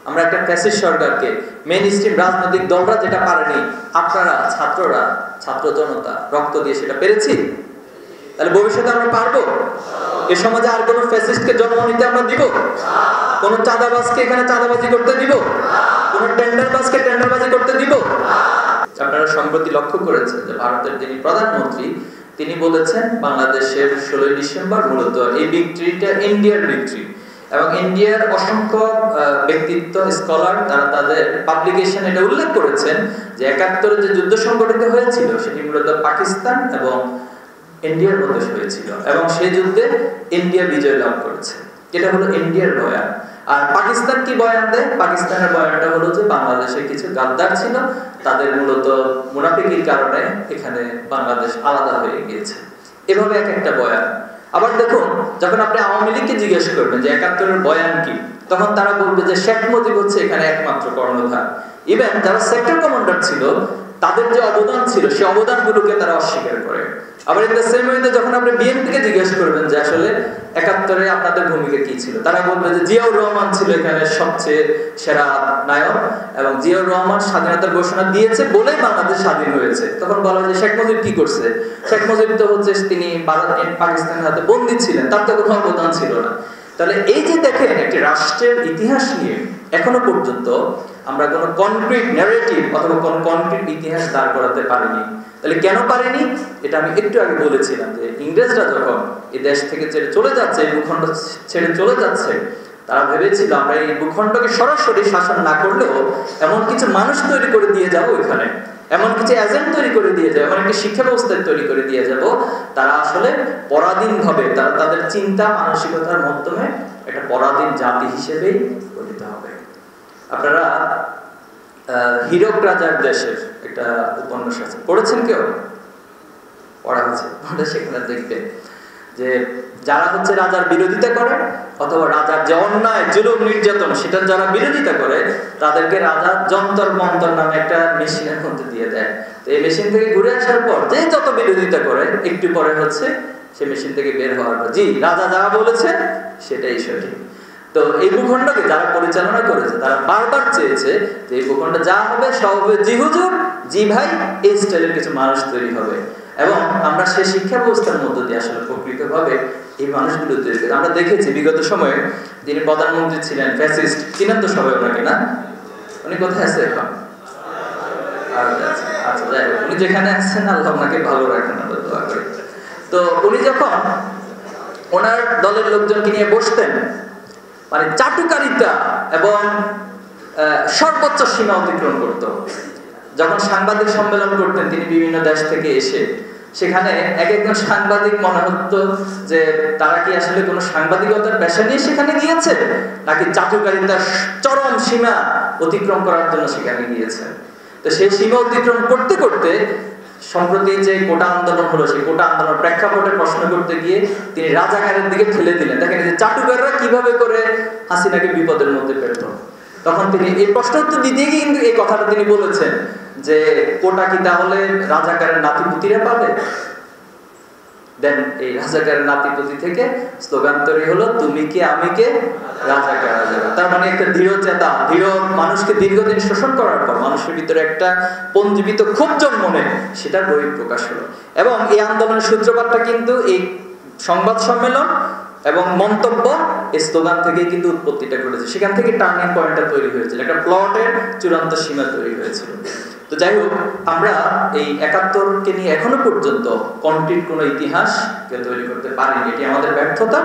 আমরা একটা ফ্যাসিস্ট সরকারকে, মেইন স্ট্রিম রাজনৈতিক দলরা যেটা পারেনি, আপনারা ছাত্ররা, ছাত্র জনতা রক্ত দিয়ে সেটা পেরেছি। তাহলে ভবিষ্যতে আমরা পারবো? এ সমাজে আর কোন ফ্যাসিস্টকে জন্ম নিতে আমরা দিব? কোন চাঁদাবাজকে এখানে চাঁদাবাজি করতে দিব? কোন টেন্ডারবাজকে টেন্ডারবাজি করতে দিব? আপনারা সম্প্রতি লক্ষ্য করেছেন যে ভারতের যিনি প্রধানমন্ত্রী, তিনি বলেছেন বাংলাদেশের 16 ডিসেম্বর মূলত এই ভিক্টরিটা ইন্ডিয়ার ভিক্টরি। এবং ইন্ডিয়ার অসংখ্য ব্যক্তিত্ব, স্কলার, তারা তাদের পাবলিকেশন এটা উল্লেখ করেছেন যে 71-এ যে যুদ্ধ সংঘটিত হয়েছিল সেটি মূলত পাকিস্তান এবং ইন্ডিয়ার মধ্যে হয়েছিল এবং সেই যুদ্ধে ইন্ডিয়া বিজয় লাভ করেছে। এটা হলো ইন্ডিয়ার বয়ান। আর পাকিস্তান কি বয়ান দেয়? পাকিস্তানের বয়ানটা হলো যে বাংলাদেশে কিছু গাদ্দার ছিল, তাদের মূলত মুনাফিকির কারণে এখানে বাংলাদেশ আলাদা হয়ে গিয়েছে। এভাবে এক একটা বয়ান। আবার দেখুন, যখন আপনি আওয়ামী লীগকে জিজ্ঞেস করবেন যে 71-এর বয়ান কি, তখন তারা বলবে যে শেখ মুজিব হচ্ছে এখানে একমাত্র কর্ণধার। ইভেন যারা সেক্টর কমান্ডার ছিল তাদের যে অবদান ছিল সেই অবদানগুলোকে তারা অস্বীকার করে। আবার ইন দ্য সেম ওয়েতে যখন আপনি বিএনপিকে জিজ্ঞেস করবেন যে আসলে 71-এ আপনাদের ভূমিকা কি ছিল, তারা বলবে যে জিয়াউর রহমান ছিল এখানে সবচেয়ে সেরা নায়ক এবং জিয়াউর রহমান স্বাধীনতার ঘোষণা দিয়েছে বলেই বাংলাদেশ স্বাধীন হয়েছে। তখন বলা হয় যে শেখ মুজিব কি করছে? শেখ মুজিব তো হচ্ছে তিনি পাকিস্তানের হাতে বন্দী ছিলেন, তার তো কোনো অবদান ছিল না। তাহলে এই যে দেখেন, একটি রাষ্ট্রের ইতিহাস নিয়ে এখনো পর্যন্ত আমরা কোনো কনক্রিট ন্যারেটিভ অথবা কোনো কনক্রিট ইতিহাস দাঁড় করাতে পারিনি। তাহলে কেন পারিনি? এটা আমি একটু আগে বলেছিলাম যে ইংরেজরা যখন এই দেশ থেকে ছেড়ে চলে যাচ্ছে, এই ভূখণ্ড ছেড়ে চলে যাচ্ছে, তারা ভেবেছিল আমরা এই ভূখণ্ডকে সরাসরি শাসন না করলেও এমন কিছু মানুষ তৈরি করে দিয়ে যাবো এখানে, এমন কিছু এজেন্ট তৈরি করে দিয়ে যাবো, এমন একটি শিক্ষা ব্যবস্থা তৈরি করে দিয়ে যাব, তারা আসলে পরাধীনভাবে তারা তাদের চিন্তা মানসিকতার মাধ্যমে একটা পরাধীন জাতি হিসেবেই গঠিত হবে। আপনারা হীরক রাজার দেশের একটা উপন্যাস আছে, পড়েছেন কেউ? পড়া হচ্ছে, সেখানে দেখবেন যে যারা হচ্ছে রাজার বিরোধিতা করে অথবা রাজার যে অন্যায় জুলুম নির্যাতন সেটা যারা বিরোধিতা করে তাদেরকে রাজা যন্তর মন্তর নামে একটা মেশিনের মধ্যে দিয়ে দেয়। তো এই মেশিন থেকে ঘুরে আসার পর যে যত বিরোধিতা করে একটু পরে হচ্ছে সে মেশিন থেকে বের হওয়ার পর জি রাজা যা বলেছে সেটাই সঠিক। তো এই ভূখণ্ডকে যারা পরিচালনা করেছে তারা বারবার চেয়েছে যে এই ভূখণ্ডে যা হবে সব হবে জি হুজুর, জি ভাই, এই স্টাইলের কিছু মানুষ তৈরি হবে এবং আমরা সেই শিক্ষা ব্যবস্থার মধ্য দিয়ে আসলে প্রকৃতভাবে এই মানুষগুলো তৈরি করি। আমরা দেখেছি বিগত সময়ে যিনি প্রধানমন্ত্রী ছিলেন ফ্যাসিস্ট, চিনেন তো সবাই ওনাকে না? উনি কোথায় আছে এখন? আচ্ছা যাই হোক, উনি যেখানে আছেন আল্লাহ ওনাকে ভালো রাখেন, আমরা দোয়া করি। তো উনি যখন ওনার দলের লোকজনকে নিয়ে বসতেন, মানে চাটুকারিতা এবং সর্বোচ্চ সীমা অতিক্রম করত। যখন সাংবাদিক সম্মেলন করতেন তিনি বিভিন্ন দেশ থেকে এসে, সেখানে এক একজন সাংবাদিক মনে হতো যে তারা কি আসলে কোনো সাংবাদিকতার পেশা নিয়ে সেখানে গিয়েছে নাকি চাটুকারিতার চরম সীমা অতিক্রম করার জন্য সেখানে গিয়েছে। তো সেই সীমা অতিক্রম করতে করতে সম্প্রতি যে কোটা আন্দোলন হলো, সেই কোটা আন্দোলনের প্রেক্ষাপটে প্রশ্ন করতে গিয়ে তিনি রাজাকারের দিকে ঠেলে দিলেন। দেখেন যে চাটুকাররা কিভাবে করে হাসিনাকে বিপদের মধ্যে ফেলত। তখন তিনি এই প্রশ্ন উত্তর দিতে গিয়ে কিন্তু এই কথাটা তিনি বলেছেন যে কোটা কি তাহলে রাজাকারের নাতিপুতিরা পাবে? দেন এই রাজাকারের নাতিপুতি থেকে স্লোগান তৈরি হলো তুমি কে আমি কে রাজাকার রাজাকার। তার মানে একটা দৃঢ় চেতা, দৃঢ় মানুষকে দীর্ঘদিন শোষণ করার পর মানুষের ভিতরে একটা পঞ্জীবিত ক্ষোভ জন্ম নেয়, সেটার বহিঃপ্রকাশ হলো। এবং এই আন্দোলনের সূত্রপাতটা কিন্তু এই সংবাদ সম্মেলন এবং মন্তব্য এই স্লোগান থেকে কিন্তু উৎপত্তিটা ঘটেছে। সেখান থেকে টার্নিং পয়েন্টটা তৈরি হয়েছিল, একটা প্লটের চূড়ান্ত সীমা তৈরি হয়েছিল। তো যাই হোক, আমরা এই 71কে নিয়ে এখনো পর্যন্ত কনক্রিট কোনো ইতিহাসকে তৈরি করতে পারিনি, এটি আমাদের ব্যর্থতা।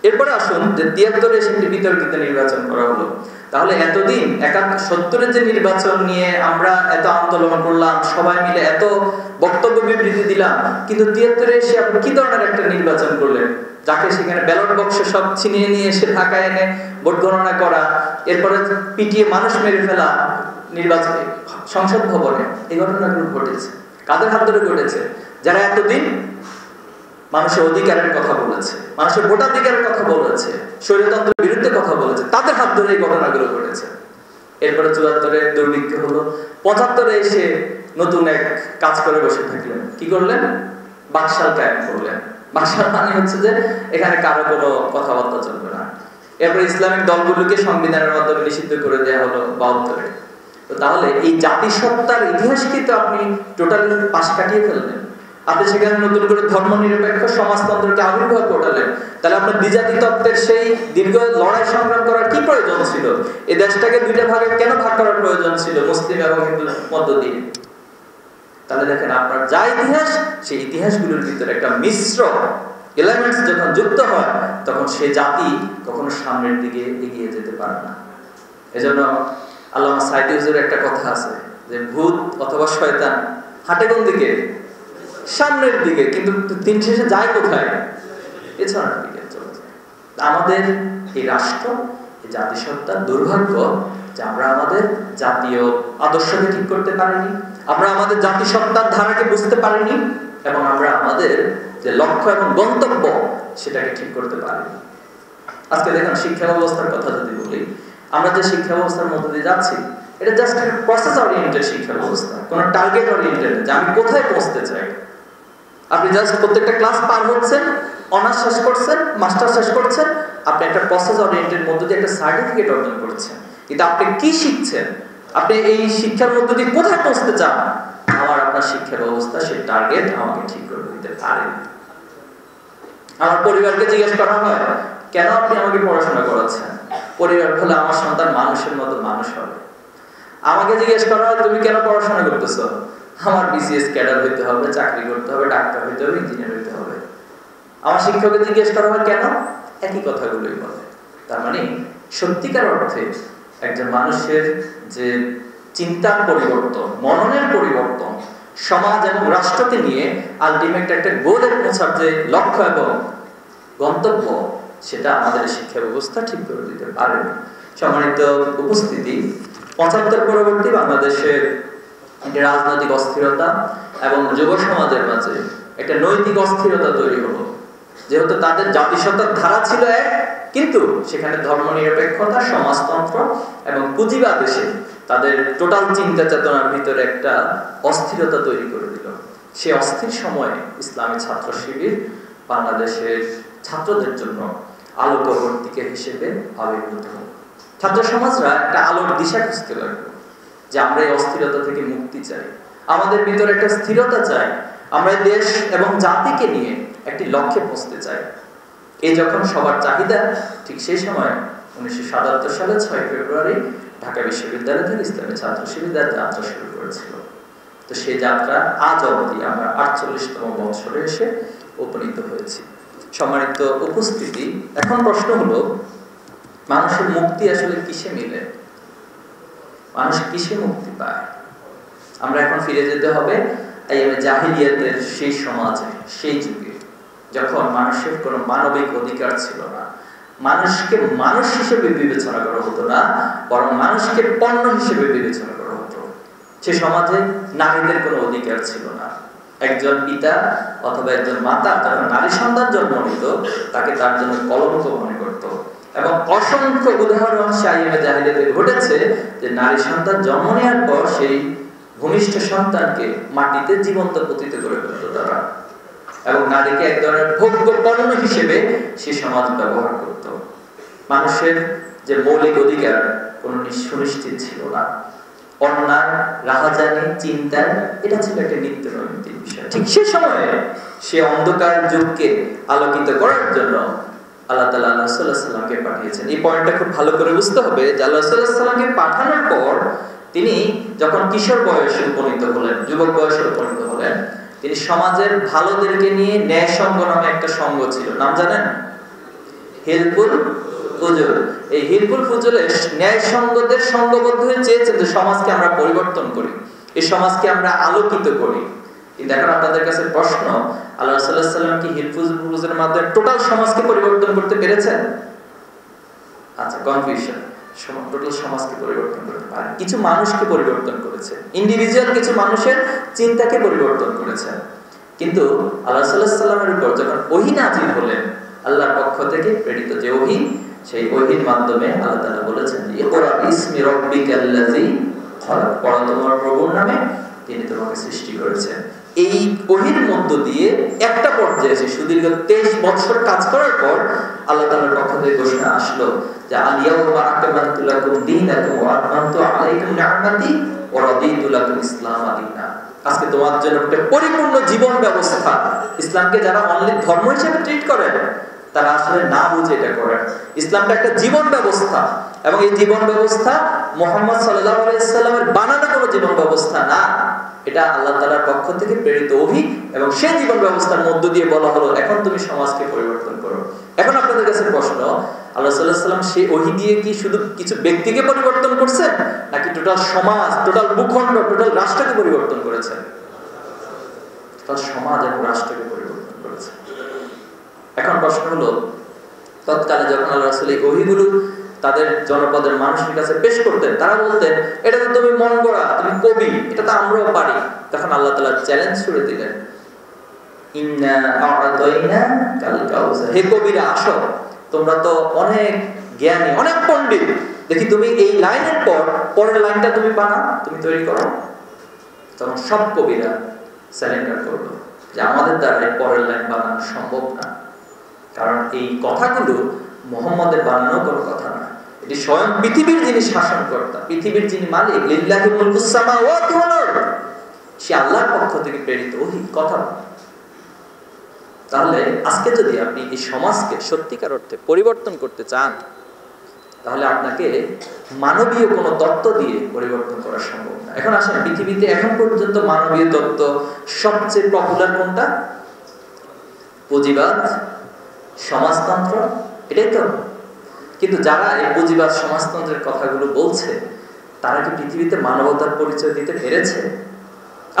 এরপরে আসুন যে 73-এ এসে একটি বিতর্কিত নির্বাচন করা হলো। তাহলে এতদিন 71-70-এর যে নির্বাচন নিয়ে আমরা এত আন্দোলন করলাম, সবাই মিলে এত বক্তব্য বিবৃতি দিলাম, কিন্তু 73-এ এসে আপনি কি ধরনের একটা নির্বাচন করলেন যাকে সেখানে ব্যালট বক্সে সব ছিনিয়ে নিয়ে এসে ঢাকায় এনে ভোট গণনা করা, এরপরে পিটিয়ে মানুষ মেরে ফেলা নির্বাচনে সংসদ ভবনে, এই ঘটনাগুলো ঘটেছে। কাদের হাত ধরে ঘটেছে? যারা এতদিন মানুষের অধিকারের কথা বলেছে, মানুষের ভোটাধিকারের কথা বলেছে, স্বৈরতন্ত্রের বিরুদ্ধে কথা বলেছে, তাদের হাত ধরে এই ঘটনাগুলো ঘটেছে। এরপরে 74-এ দুর্ভিক্ষ হলো, 75-এ এসে নতুন এক কাজ করে বসে থাকলেন। কি করলেন? বাকশাল কায়েম করলেন। বাকশাল মানে হচ্ছে যে এখানে কারো কোনো কথাবার্তা চলবে না। এরপর ইসলামিক দলগুলোকে সংবিধানের মাধ্যমে নিষিদ্ধ করে দেওয়া হলো 72-এ। তো তাহলে এই জাতিসত্তার ইতিহাসকে তো আপনি টোটালি পাশ কাটিয়ে ফেললেন। আপনি সেখানে নতুন করে ধর্মনিরপেক্ষ সমাজতন্ত্রকে আবির্ভাব ঘটালেন। তাহলে আপনার দ্বিজাতি তত্ত্বের সেই দীর্ঘ লড়াই সংগ্রাম করার কি প্রয়োজন ছিল? এই দেশটাকে দুইটা ভাগে কেন ভাগ করার প্রয়োজন ছিল মুসলিম এবং হিন্দুর মধ্য দিয়ে? তাহলে দেখেন আপনার যা ইতিহাস, সেই ইতিহাসগুলোর ভিতরে একটা মিশ্র এলিমেন্টস যখন যুক্ত হয়, তখন সে জাতি কখনো সামনের দিকে এগিয়ে যেতে পারে না। এজন্য আল্লামা সাইদি হুজুরের একটা কথা আছে যে ভূত অথবা শয়তান হাঁটে কোন দিকে? সামনের দিকে, কিন্তু দিন শেষে যায় কোথায়? পেছনের দিকে চলে যায়। আমাদের এই রাষ্ট্র, এই জাতিসত্তার দুর্ভাগ্য যে আমরা আমাদের জাতীয় আদর্শকে ঠিক করতে পারিনি, আমরা আমাদের জাতিসত্তার ধারাকে বুঝতে পারিনি, এবং আমরা আমাদের যে লক্ষ্য এবং গন্তব্য সেটাকে ঠিক করতে পারিনি। আজকে দেখেন শিক্ষা ব্যবস্থার কথা যদি বলি, আমরা যে শিক্ষা ব্যবস্থার মধ্যে দিয়ে যাচ্ছি, এটা জাস্ট একটা প্রসেস ওরিয়েন্টেড শিক্ষা ব্যবস্থা, কোনো টার্গেট ওরিয়েন্টেড না যে আমি কোথায় পৌঁছতে চাই। আপনি জাস্ট প্রত্যেকটা ক্লাস পার হচ্ছেন, অনার্স শেষ করছেন, মাস্টার শেষ করছেন, আপনি একটা প্রসেস ওরিয়েন্টেড মধ্যে দিয়ে একটা সার্টিফিকেট অর্জন করছেন। কিন্তু আপনি কি শিখছেন, আপনি এই শিক্ষার মধ্যে দিয়ে কোথায় পৌঁছতে চান, আমার আপনার শিক্ষা ব্যবস্থা সেই টার্গেট আমাকে ঠিক করে দিতে পারে। আমার পরিবারকে জিজ্ঞেস করা হয়, কেন আপনি আমাকে পড়াশোনা করাচ্ছেন? পরিবার বলে আমার সন্তান মানুষের মতো মানুষ হবে। আমাকে জিজ্ঞেস করা হয়, তুমি কেন পড়াশোনা করতেছো? আমার বিসিএস ক্যাডার হইতে হবে, চাকরি করতে হবে, ডাক্তার হইতে হবে, ইঞ্জিনিয়ার হইতে হবে। আমার শিক্ষককে জিজ্ঞেস করা হয় কেন? একই কথাগুলোই বলে। তার মানে সত্যিকার অর্থে একজন মানুষের যে চিন্তার পরিবর্তন, মননের পরিবর্তন, সমাজ এবং রাষ্ট্রকে নিয়ে আলটিমেট একটা গোলে পৌঁছার যে লক্ষ্য এবং গন্তব্য, সেটা আমাদের শিক্ষা ব্যবস্থা ঠিক করে দিতে পারে। সম্মানিত উপস্থিতি, ৭৫ পরবর্তী বাংলাদেশের একটা রাজনৈতিক অস্থিরতা এবং যুব সমাজের মাঝে একটা নৈতিক অস্থিরতা তৈরি হলো। যেহেতু তাদের জাতিসত্তার ধারা ছিল এক, কিন্তু সেখানে ধর্মনিরপেক্ষতা, সমাজতন্ত্র এবং পুঁজিবাদ এসে তাদের টোটাল চিন্তা চেতনার ভিতরে একটা অস্থিরতা তৈরি করে দিল। সেই অস্থির সময়ে ইসলামী ছাত্র শিবির বাংলাদেশের ছাত্রদের জন্য আলোকবর্তিকা হিসেবে আবির্ভূত হল। ছাত্র সমাজরা একটা আলোর দিশা খুঁজতে লাগলো যে আমরা এই অস্থিরতা থেকে মুক্তি চাই, আমাদের ভিতরে একটা স্থিরতা চাই, আমরা দেশ এবং জাতিকে নিয়ে একটি লক্ষ্যে পৌঁছতে চাই। এই যখন সবার চাহিদা, ঠিক সেই সময় 1977 সালে 6 ফেব্রুয়ারি ঢাকা বিশ্ববিদ্যালয় থেকে ইসলামী ছাত্র শিবির যাত্রা শুরু করেছিল। তো সেই যাত্রা আজ অবধি আমরা 48তম বছরে এসে উপনীত হয়েছি। সম্মানিত উপস্থিতি, এখন প্রশ্ন হলো, মানুষের মুক্তি আসলে কিসে মিলে? মানুষ কিসে মুক্তি পায়? আমরা এখন ফিরে যেতে হবে জাহিলিয়াতের সেই সমাজে, সেই যুগে, যখন মানুষের কোনো মানবিক অধিকার ছিল না, মানুষকে মানুষ হিসেবে বিবেচনা করা হতো না, বরং মানুষকে পণ্য হিসেবে বিবেচনা করা হতো। সে সমাজে নারীদের কোনো অধিকার ছিল না। একজন পিতা অথবা একজন মাতা যখন নারী সন্তান জন্ম নিত, তাকে তার জন্য কলঙ্ক মনে করত। এবং অসংখ্য উদাহরণ জাহিলিয়াতে ঘটেছে যে নারী সন্তান জন্ম নেওয়ার পর সেই ভূমিষ্ঠ সন্তানকে মাটিতে জীবন্ত পতিত করে ফেলত তারা, এবং নারীকে এক ধরনের ভোগ্য পণ্য হিসেবে সে সমাজ ব্যবহার করত। মানুষের যে মৌলিক অধিকার কোনো সুনিশ্চিত ছিল না। অন্যায়, রাহাজানি, চিন্তা, এটা ছিল একটা নিত্য নৈমিত্তিক বিষয়। ঠিক সে সময়ে সে অন্ধকার যুগকে আলোকিত করার জন্য আল্লাহ তাআলা রাসূলুল্লাহ সাল্লাল্লাহু আলাইহি ওয়াসাল্লামকে পাঠিয়েছেন। এই পয়েন্টটা খুব ভালো করে বুঝতে হবে যে আল্লাহ রাসূলুল্লাহ সাল্লাল্লাহু আলাইহি ওয়াসাল্লামকে পাঠানোর পর তিনি যখন কিশোর বয়সে উপনীত হলেন, যুবক বয়সে উপনীত হলেন, তিনি সমাজের ভালোদেরকে নিয়ে ন্যায় সংঘ নামে একটা সংঘ ছিল, নাম জানেন? হিলফুল ফুজুল। এই হিলফুল ফুজুলের ন্যায় সংঘদের সংঘবদ্ধ হয়ে চেয়েছেন যে সমাজকে আমরা পরিবর্তন করি, এই সমাজকে আমরা আলোকিত করি। কিন্তু এখন আপনাদের কাছে প্রশ্ন, আল্লাহ রাসূলুল্লাহ সাল্লাল্লাহু আলাইহি ওয়াসাল্লাম কি হিলফুল ফুজুলের মাধ্যমে টোটাল সমাজকে পরিবর্তন করতে পেরেছেন? আচ্ছা, কনফিউশন। টোটাল সমাজকে পরিবর্তন করতে পারে, কিছু মানুষকে পরিবর্তন করেছে, ইন্ডিভিজুয়াল কিছু মানুষের চিন্তাকে পরিবর্তন করেছে। কিন্তু আল্লাহ সাল্লাল্লাহু আলাইহি ওয়াসাল্লামের উপর যখন ওহী নাযিল হলেন, আল্লাহর পক্ষ থেকে প্রেরিত যে ওহী, সেই ওহীর মাধ্যমে আল্লাহ তাআলা বলেছেন যে ইকরা বিসমি রাব্বিকাল্লাযী খালাক, পড়ো তোমার প্রভুর নামে, তিনি তোমাকে সৃষ্টি করেছেন। এই ওহীর মধ্য দিয়ে একটা পর্যায়ে এসে সুদীর্ঘ 23 বছর কাজ করার পর আল্লাহ তাআলার পক্ষ থেকে ঘোষণা আসলো যে আল-ইয়াওমা আকমালতু লাকুম দীনাকুম ওয়া আতমামতু আলাইকুম নি'মাতি ওয়া রাদিতু লাকুম ইসলাম দীনা। আজকে তোমার জন্য একটা পরিপূর্ণ জীবন ব্যবস্থা। ইসলামকে যারা অনলি ধর্ম হিসেবে ট্রিট করে তারা আসলে না বুঝে এটা করে। ইসলামটা একটা জীবন ব্যবস্থা, এবং এই জীবন ব্যবস্থা মুহাম্মদ সাল্লাল্লাহু আলাইহি সাল্লামের বানানো কোনো জীবন ব্যবস্থা না। এটা আল্লাহ তাআলার পক্ষ থেকে প্রেরিত ওহী, এবং সেই জীবন ব্যবস্থার মধ্য দিয়ে বলা হলো এখন তুমি সমাজকে পরিবর্তন করো। এখন আপনাদের কাছে প্রশ্ন, আল্লাহ সাল্লাল্লাহু আলাইহি সাল্লাম সেই ওহী দিয়ে কি শুধু কিছু ব্যক্তিকে পরিবর্তন করছেন, নাকি টোটাল সমাজ, টোটাল ভূখণ্ড, টোটাল রাষ্ট্রকে পরিবর্তন করেছেন? টোটাল সমাজ এবং রাষ্ট্রকে পরিবর্তন করেছেন। এখন প্রশ্ন হলো, তৎকালে যখন আল্লাহ রাসূল এই ওহীগুলো তাদের জনপদের মানুষের কাছে পেশ করতেন, তারা বলতেন এটা তো তুমি মন গড়া, তুমি কবি, এটা তো আমরাও পারি। তখন আল্লাহ তাআলা চ্যালেঞ্জ ছুড়ে দিলেন, ইন্না আ'তাইনা কাল কাউসার, হে কবিরা আসো, তোমরা তো অনেক জ্ঞানী, অনেক পণ্ডিত, দেখি তুমি এই লাইনের পর পরের লাইনটা তুমি বানাও, তুমি তৈরি করো। তখন সব কবিরা সারেন্ডার করলো যে আমাদের দ্বারা এই পরের লাইন বানানো সম্ভব না, কারণ এই কথাগুলো মুহাম্মদের বানানো কোনো কথা না। এটি স্বয়ং পৃথিবীর যিনি শাসনকর্তা, পৃথিবীর যিনি মালিক, লিল্লাহি মুলকুস সামাওয়াতি ওয়াল আরদ, সে আল্লাহর পক্ষ থেকে প্রেরিত ওহী কথা। তাহলে আজকে যদি আপনি এই সমাজকে সত্যিকার অর্থে পরিবর্তন করতে চান, তাহলে আপনাকে মানবীয় কোনো তত্ত্ব দিয়ে পরিবর্তন করা সম্ভব না। এখন আসেন, পৃথিবীতে এখন পর্যন্ত মানবীয় তত্ত্ব সবচেয়ে পপুলার কোনটা? পুঁজিবাদ, সমাজতন্ত্র, এটাই তো। কিন্তু যারা এই পুঁজিবাদ সমাজতন্ত্রের কথাগুলো বলছে, তারা কি পৃথিবীতে মানবতার পরিচয় দিতে পেরেছে?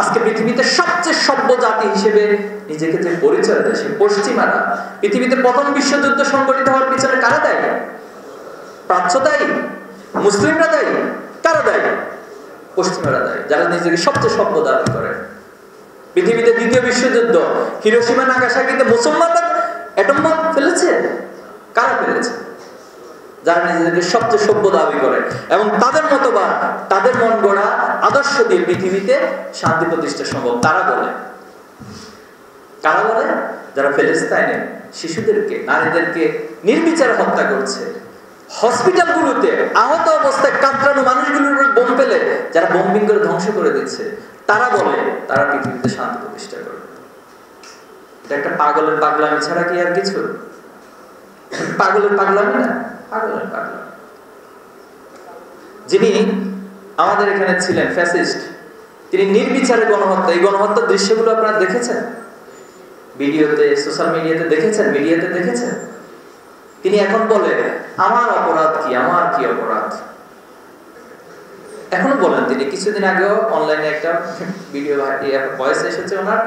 আজকে পৃথিবীতে সবচেয়ে সভ্য জাতি হিসেবে নিজেকে যে পরিচয় দেয়, সে পশ্চিমারা। পৃথিবীতে প্রথম বিশ্বযুদ্ধ সংঘটিত হওয়ার পিছনে কারা দায়ী? প্রাচ্য দায়ী? মুসলিমরা দায়ী? কারা দায়ী? পশ্চিমারা দায়ী, যারা নিজেকে সবচেয়ে সভ্য দাবি করে। পৃথিবীতে দ্বিতীয় বিশ্বযুদ্ধ, হিরোশিমা নাগাসাকিতে মুসলমানরা অ্যাটম বোমা ফেলেছে? কারা ফেলেছে? যারা নিজেদেরকে সবচেয়ে সভ্য দাবি করে, এবং তাদের মতবাদ, তাদের মন গড়া আদর্শ দিয়ে পৃথিবীতে শান্তি প্রতিষ্ঠা সম্ভব। তারা বলে, কারা বলে? যারা ফিলিস্তিনে শিশুদেরকে, নারীদেরকে নির্বিচারে হত্যা করছে, হসপিটালগুলোতে আহত অবস্থায় কাতরানো মানুষগুলোর উপর বোম ফেলে যারা বোম্বিং করে ধ্বংস করে দিচ্ছে, তারা বলে তারা পৃথিবীতে শান্তি প্রতিষ্ঠা করবে। এটা একটা পাগলের পাগলামি ছাড়া কি আর কিছু? পাগলের পাগলামি না, পাগলের পাগলামি। যিনি আমাদের এখানে ছিলেন ফ্যাসিস্ট, তিনি নির্বিচারে গণহত্যা, এই গণহত্যার দৃশ্যগুলো আপনারা দেখেছেন ভিডিওতে, সোশ্যাল মিডিয়াতে দেখেছেন, মিডিয়াতে দেখেছেন। তিনি এখন বলে আমার অপরাধ কি, আমার কি অপরাধ? এখনো বলেন তিনি। কিছুদিন আগেও অনলাইনে একটা ভিডিও ভয়েস এসেছে ওনার,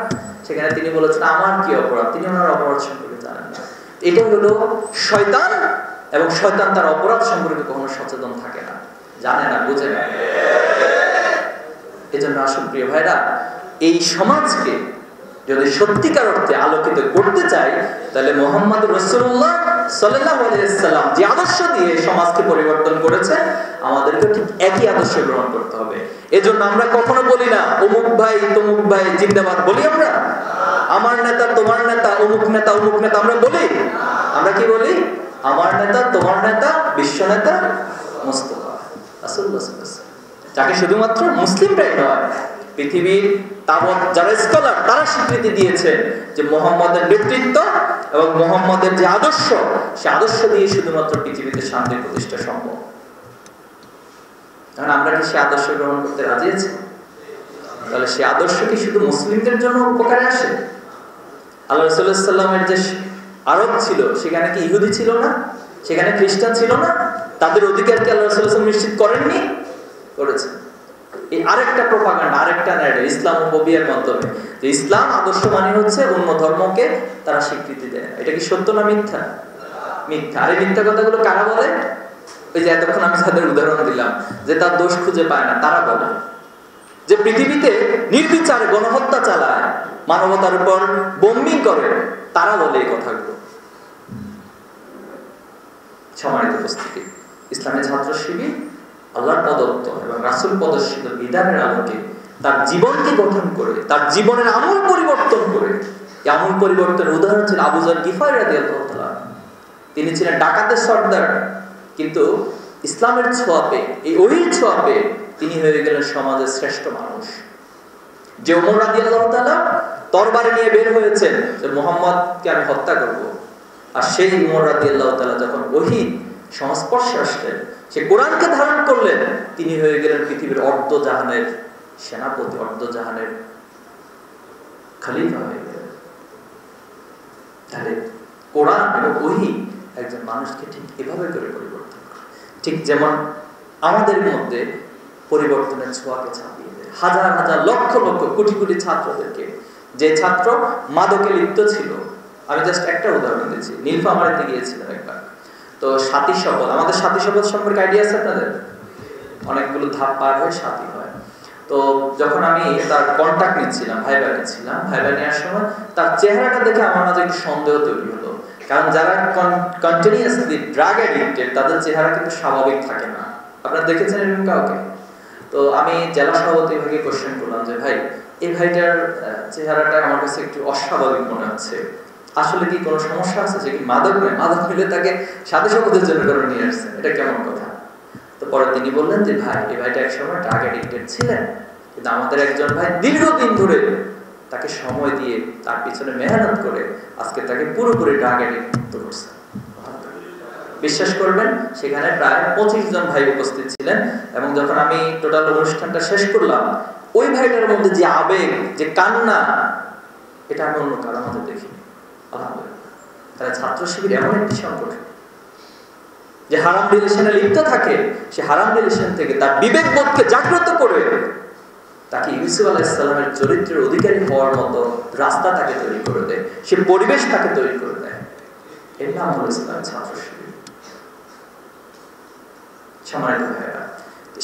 সেখানে তিনি বলেছেন আমার কি অপরাধ, তিনি ওনার অপরাধ সম্পর্কে জানেন না। এটা হলো শয়তান, এবং শয়তান তার অপরাধ সম্পর্কে কখনো সচেতন থাকে না, জানে না, বুঝে না। এজন্য আসল প্রিয় ভাইরা, এই সমাজকে যদি সত্যিকার অর্থে আলোকিত করতে চাই, তাহলে মুহাম্মদ রাসূলুল্লাহ সাল্লাল্লাহু আলাইহি ওয়াসাল্লাম যে আদর্শ দিয়ে সমাজকে পরিবর্তন করেছে, আমাদেরকে ঠিক একই আদর্শ গ্রহণ করতে হবে। এজন্য আমরা কখনো বলি না অমুক ভাই তমুক ভাই জিন্দাবাদ, বলি আমরা? আমার নেতা তোমার নেতা, অমুক নেতা অমুক নেতা আমরা বলি? আমরা কি বলি? আমার নেতা তোমার নেতা, বিশ্ব নেতা মুস্তাফা রাসূলুল্লাহ সাল্লাল্লাহু আলাইহি ওয়াসাল্লাম, যাকে শুধুমাত্র মুসলিমরাই নয়, পৃথিবীর তাবৎ যারা স্কলার তারা স্বীকৃতি দিয়েছে যে মুহাম্মদের নেতৃত্ব এবং মুহাম্মদের যে আদর্শ, সে আদর্শ দিয়ে শুধুমাত্র পৃথিবীতে শান্তি প্রতিষ্ঠা সম্ভব। কারণ আমরা কি সে আদর্শ গ্রহণ করতে রাজি আছি? তাহলে সে আদর্শ কি শুধু মুসলিমদের জন্য উপকারে আসে? আল্লাহ রাসূলুল্লাহ সাল্লাল্লাহু আলাইহি ওয়াসাল্লামের যে আরব ছিল, সেখানে কি ইহুদি ছিল না? সেখানে খ্রিস্টান ছিল না? তাদের অধিকার কি আল্লাহ রাসূলুল্লাহ সাল্লাল্লাহু আলাইহি ওয়াসাল্লাম নিশ্চিত করেননি? করেছেন। এই আরেকটা প্রোপাগান্ডা, আরেকটা ন্যারেটিভ ইসলামোফোবিয়ার মাধ্যমে, যে ইসলাম আদর্শ মানে হচ্ছে অন্য ধর্মকে তারা স্বীকৃতি দেয়। এটা কি সত্য না মিথ্যা? মিথ্যা। আর এই মিথ্যা কথাগুলো কারা বলে? ওই যে এতক্ষণ আমি যাদের উদাহরণ দিলাম, যে তার দোষ খুঁজে পায় না, তারা বলে। যে পৃথিবীতে নির্বিচারে গণহত্যা চালায়, মানবতার উপর বোম্বিং করে, তারা বলে এই কথাগুলো। সম্মানিত উপস্থিতি, ইসলামের ছাত্র শিবির আল্লাহর প্রদত্ত এবং রাসূল প্রদর্শিত বিধানের আলোকে তার জীবনকে গঠন করে, তার জীবনের আমূল পরিবর্তন করে। এই আমূল পরিবর্তনের উদাহরণ ছিল আবু যর গিফারী রাদিয়াল্লাহু তাআলা। তিনি ছিলেন ডাকাতের সর্দার, কিন্তু ইসলামের ছোঁয়াপে, এই ওহীর ছোঁয়াপে তিনি হয়ে গেলেন সমাজের শ্রেষ্ঠ মানুষ। যে ওমর রাদিয়াল্লাহু তাআলা তরবারি নিয়ে বের হয়েছেন যে মুহাম্মদকে আমি হত্যা করব, আর সেই ওমর রাদিয়াল্লাহু তাআলা যখন ওহী সংস্পর্শে আসলেন, সে কোরআনকে ধারণ করলেন, তিনি হয়ে গেলেন পৃথিবীর অর্ধ জাহানের সেনাপতি, অর্ধ জাহানের খলিফা হয়ে গেলেন। তাহলে কোরআন এবং ওহী একজন মানুষকে ঠিক এভাবে করে পরিবর্তন করে। ঠিক যেমন আমাদের মধ্যে পরিবর্তনের ছোঁয়াকে ছাপিয়ে দেয় হাজার হাজার লক্ষ লক্ষ কোটি কোটি ছাত্রদেরকে। যে ছাত্র মাদকে লিপ্ত ছিল, আমি জাস্ট একটা উদাহরণ দিচ্ছি, নীলফামারীতে গিয়েছিলাম একবার। তো সাথী শপথ, আমাদের সাথী শপথ সম্পর্কে আইডিয়া আছে আপনাদের? অনেকগুলো ধাপ পার হয়ে সাথী হয়। তো যখন আমি তার কন্ট্যাক্ট নিচ্ছিলাম, ভাইবা নিচ্ছিলাম, ভাইবা নেওয়ার সময় তার চেহারাটা দেখে আমার মাঝে একটু সন্দেহ তৈরি হলো। কারণ যারা কন্টিনিউয়াসলি ড্রাগ অ্যাডিক্টেড, তাদের চেহারা কিন্তু স্বাভাবিক থাকে না। আপনারা দেখেছেন এরকম কাউকে? তো আমি জেলা সভাপতি ভাইকে কোশ্চেন করলাম যে ভাই, এই ভাইটার চেহারাটা আমার কাছে একটু অস্বাভাবিক মনে হচ্ছে, আসলে কি কোনো সমস্যা আছে? যে কি মাদক নেই? মাদক মিলে তাকে সাথে শপথের জন্য করে নিয়ে আসছেন, এটা কেমন কথা? তো পরে তিনি বললেন যে ভাই, এই ভাইটা একসময় ড্রাগ অ্যাডিক্টেড ছিলেন, কিন্তু আমাদের একজন ভাই দীর্ঘদিন ধরে তাকে সময় দিয়ে তার পিছনে মেহনত করে আজকে তাকে পুরোপুরি ড্রাগ অ্যাডিক্ট মুক্ত করছে। বিশ্বাস করবেন, সেখানে প্রায় 25 জন ভাই উপস্থিত ছিলেন। এবং যখন আমি টোটাল অনুষ্ঠানটা শেষ করলাম, ওই ভাইটার মধ্যে যে আবেগ, যে কান্না, এটা আমি অন্য কারোর মধ্যে দেখিনি। আলহামদুলিল্লাহ। তাহলে ছাত্র শিবির এমন একটি সংগঠন যে হারাম রিলেশনে লিপ্ত থাকে, সে হারাম রিলেশন থেকে তার বিবেক বোধকে জাগ্রত করে তাকে ইউসুফ আলাইহিস সালামের চরিত্রের অধিকারী হওয়ার মতো রাস্তা তাকে তৈরি করে দেয়, সে পরিবেশ তাকে তৈরি করে দেয়। এর নাম হলো ইসলামের ছাত্র শিবির। সম্মানিত ভাইরা,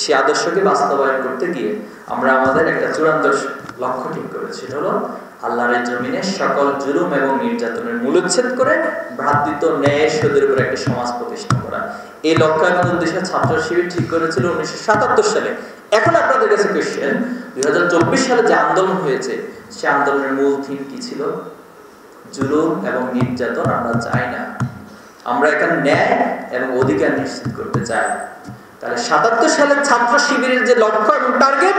সে আদর্শকে বাস্তবায়ন করতে গিয়ে আমরা আমাদের একটা চূড়ান্ত লক্ষ্য ঠিক করেছি, হলো আল্লাহর জমিনে সকল জুলুম এবং নির্যাতনের মূলোচ্ছেদ করে ভ্রাতৃত্ব ন্যায়ের সুদের উপর একটা সমাজ প্রতিষ্ঠা করা। এই লক্ষ্য এবং উদ্দেশ্যে ছাত্র শিবির ঠিক করেছিল 1977 সালে। এখন আপনাদের কাছে কোশ্চেন, 2024 সালে যে আন্দোলন হয়েছে, সে আন্দোলনের মূল থিম কি ছিল? জুলুম এবং নির্যাতন আমরা চাই না, আমরা এখানে ন্যায় এবং অধিকার নিশ্চিত করতে চাই। তাহলে 77 সালের ছাত্র শিবিরের যে লক্ষ্য এবং টার্গেট,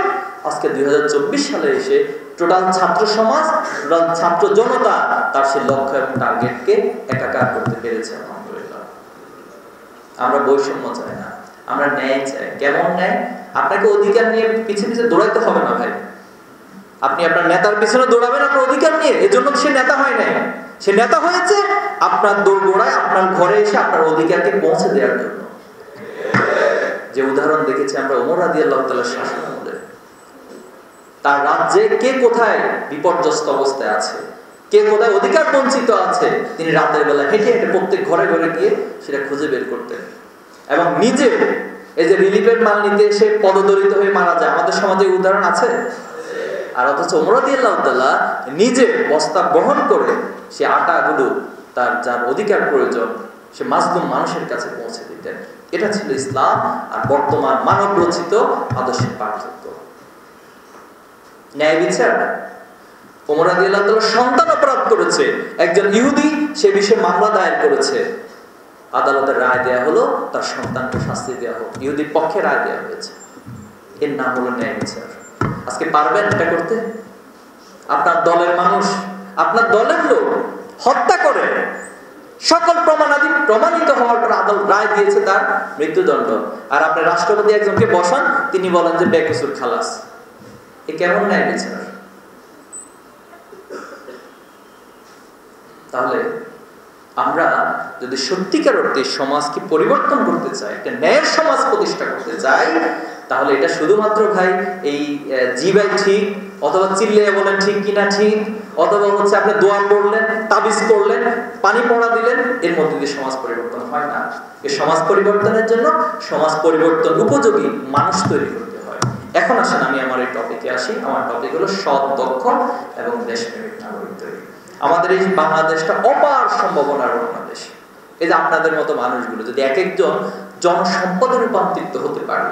আজকে 2024 সালে এসে টোটাল ছাত্র সমাজ, টোটাল ছাত্র জনতা তার সেই লক্ষ্য এবং টার্গেটকে একাকার করতে পেরেছে। আলহামদুলিল্লাহ। আমরা বৈষম্য চাই না, আমরা ন্যায় চাই। কেমন ন্যায়? আপনাকে অধিকার নিয়ে পিছে পিছে দৌড়াইতে হবে না ভাই। আপনি আপনার নেতার পিছনে দৌড়াবেন আপনার অধিকার নিয়ে, এজন্য সে নেতা হয় নাই। সে নেতা হয়েছে আপনার দৌড়গোড়ায় আপনার ঘরে এসে আপনার অধিকারকে পৌঁছে দেওয়ার জন্য। যে উদাহরণ দেখেছি আমরা ওমর রাদিয়াল্লাহু তাআলার শাসন আমলে, তার রাজ্যে কে কোথায় বিপর্যস্ত অবস্থায় আছে, কে কোথায় অধিকার বঞ্চিত আছে, তিনি রাতের বেলা হেঁটে হেঁটে প্রত্যেক ঘরে ঘরে গিয়ে সেটা খুঁজে বের করতেন। এবং নিজে এই যে রিলিফের মাল নিতে এসে পদদলিত হয়ে মারা যায়, আমাদের সমাজে উদাহরণ আছে। আর অথচ ওমর রাদিয়াল্লাহু তাআলা নিজে বস্তা বহন করে সে আটাগুলো তার যার অধিকার প্রয়োজন সে মাজলুম মানুষের কাছে পৌঁছে দিতেন। এটা ছিল ইসলাম আর বর্তমান মানব রচিত আদর্শের পার্থক্য। ন্যায় বিচার, ওমর রাদিয়াল্লাহু তাআলা সন্তান অপরাধ করেছে, একজন ইহুদি সে বিষয়ে মামলা দায়ের করেছে, আদালতের রায় দেয়া হলো তার সন্তানকে শাস্তি দেওয়া হোক, ইহুদির পক্ষে রায় দেওয়া হয়েছে। এর নাম হলো ন্যায় বিচার। আজকে পারবেন এটা করতে? আপনার দলের মানুষ, আপনার দলের লোক হত্যা করে সকল প্রমাণাদি প্রমাণিত হওয়ার পর আদালত রায় দিয়েছে তার মৃত্যুদণ্ড, আর আপনি রাষ্ট্রপতি একজনকে বসান, তিনি বলেন যে বেকসুর খালাস। এ কেমন ন্যায় বিচার? তাহলে আমরা যদি সত্যিকার অর্থে সমাজকে পরিবর্তন করতে চাই, একটা ন্যায়ের সমাজ প্রতিষ্ঠা করতে চাই, তাহলে এটা শুধুমাত্র ভাই এই জিবাই ঠিক অথবা চিল্লিয়ে বলেন ঠিক কিনা ঠিক, অথবা হচ্ছে আপনি দোয়া পড়লেন, তাবিজ করলেন, পানি পড়া দিলেন, এর মধ্যে দিয়ে সমাজ পরিবর্তন হয় না। এই সমাজ পরিবর্তনের জন্য সমাজ পরিবর্তন উপযোগী মানুষ তৈরি করতে হয়। এখন আসেন আমি আমার এই টপিকে আসি। আমার টপিক হলো সৎ, দক্ষ এবং দেশপ্রেমিক নাগরিক তৈরি। আমাদের এই বাংলাদেশটা অপার সম্ভাবনার বাংলাদেশ। এই যে আপনাদের মতো মানুষগুলো যদি এক একজন জনসম্পদে রূপান্তরিত হতে পারে,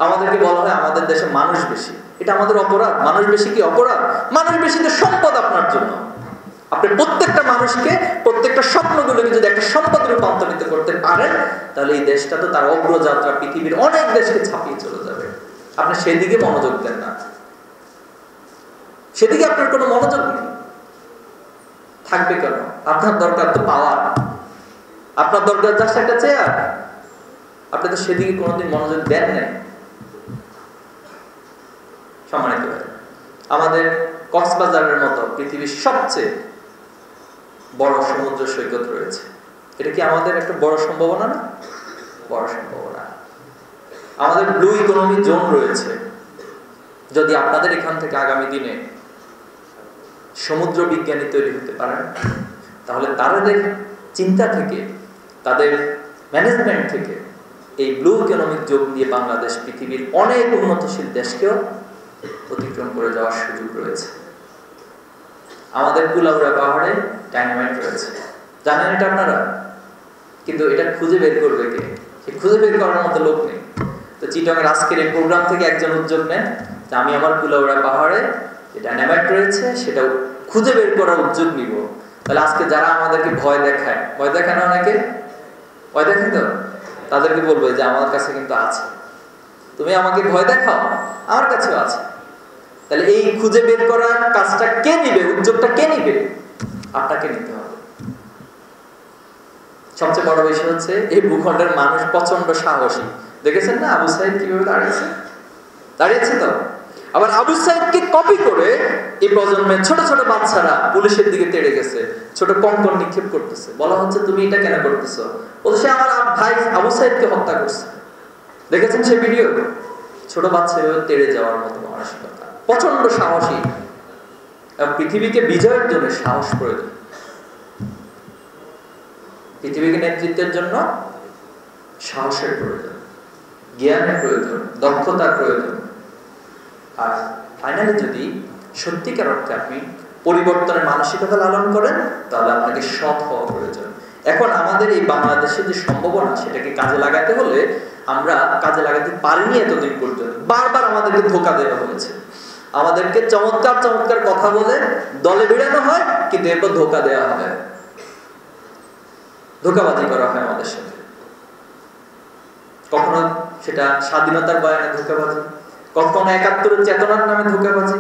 আমাদেরকে বলা হয় আমাদের দেশে মানুষ বেশি, এটা আমাদের অপরাধ? মানুষ বেশি কি অপরাধ? মানুষ বেশি তো সম্পদ আপনার জন্য। আপনি প্রত্যেকটা মানুষকে, প্রত্যেকটা স্বপ্নগুলোকে যদি একটা সম্পদে রূপান্তরিত করতে পারেন, তাহলে এই দেশটা তো তার অগ্রযাত্রা পৃথিবীর অনেক দেশকে ছাপিয়ে চলে যাবে। আপনি সেদিকে মনোযোগ দেন না, সেদিকে আপনার কোনো মনোযোগ নেই। থাকবে কেন? আপনার দরকার তো পাওয়ার, আপনার দরকার জাস্ট একটা চেয়ার। আপনি তো সেদিকে কোনোদিন মনোযোগ দেন নাই। সম্মানিত ভাই, আমাদের কক্সবাজারের মতো পৃথিবীর সবচেয়ে বড় সমুদ্র সৈকত রয়েছে। এটা কি আমাদের একটা বড় সম্ভাবনা না? বড় সম্ভাবনা। আমাদের ব্লু ইকোনমি জোন রয়েছে। যদি আপনাদের এখান থেকে আগামী দিনে সমুদ্র বিজ্ঞানী তৈরি হতে পারেন, তাহলে তাদের চিন্তা থেকে, তাদের ম্যানেজমেন্ট থেকে এই ব্লু ইকোনমিক জোন দিয়ে বাংলাদেশ পৃথিবীর অনেক উন্নতশীল দেশকেও অতিক্রম করে যাওয়ার সুযোগ রয়েছে। আমাদের কুলাউড়া পাহাড়ে ডাইনামাইট রয়েছে, জানেন এটা আপনারা? কিন্তু এটা খুঁজে বের করবে কে? খুঁজে বের করার মতো লোক নেই। তো চিটংয়ের আজকের এই প্রোগ্রাম থেকে একজন উদ্যোগ নেন যে আমি আমার কুলাউড়া পাহাড়ে যে ডাইনামাইট রয়েছে সেটা খুঁজে বের করার উদ্যোগ নিব। তাহলে আজকে যারা আমাদেরকে ভয় দেখায়, ভয় দেখায় না অনেকে, ভয় দেখেন তো, তাদেরকে বলবো যে আমার কাছে কিন্তু আছে। তুমি আমাকে ভয় দেখাও, আমার কাছেও আছে। তাহলে এই খুঁজে বের করার কাজটা কে নিবে? উদ্যোগটা কে নিবে? আপনাকে নিতে হবে। সবচেয়ে বড় বিষয় হচ্ছে এই ভূখণ্ডের মানুষ প্রচন্ড সাহসী। দেখেছেন না আবু সাইদ কিভাবে দাঁড়িয়েছে? দাঁড়িয়েছে তো। আবার আবু সাইদকে কপি করে এই প্রজন্মের ছোট ছোট বাচ্চারা পুলিশের দিকে তেড়ে গেছে, ছোট কঙ্কর নিক্ষেপ করতেছে। বলা হচ্ছে তুমি এটা কেন করতেছো? বলছে সে আমার ভাই আবু সাইদকে হত্যা করছে। দেখেছেন সে ভিডিও? ছোট বাচ্চা তেড়ে যাওয়ার মতো মানসিকতা, প্রচন্ড সাহসী। এবং পৃথিবীকে বিজয়ের জন্য সাহস প্রয়োজন, পৃথিবীকে নেতৃত্বের জন্য সাহসের প্রয়োজন, জ্ঞানের প্রয়োজন, দক্ষতার প্রয়োজন। আর ফাইনালি যদি সত্যিকার অর্থে আপনি পরিবর্তনের মানসিকতা লালন করেন, তাহলে আপনাকে সৎ হওয়া প্রয়োজন। এখন আমাদের এই বাংলাদেশের যে সম্ভাবনা, সেটাকে কাজে লাগাতে হলে আমরা কাজে লাগাতে পারিনি এতদিন পর্যন্ত। বারবার আমাদেরকে ধোঁকা দেওয়া হয়েছে, আমাদেরকে চমৎকার চমৎকার কথা বলে দলে বেড়ানো হয়, কিন্তু এরপর ধোঁকা দেওয়া হয়, ধোঁকাবাজি করা হয় আমাদের সাথে। কখনো সেটা স্বাধীনতার বয়ানে ধোঁকাবাজি, কখনো ৭১-এর চেতনার নামে ধোঁকাবাজি,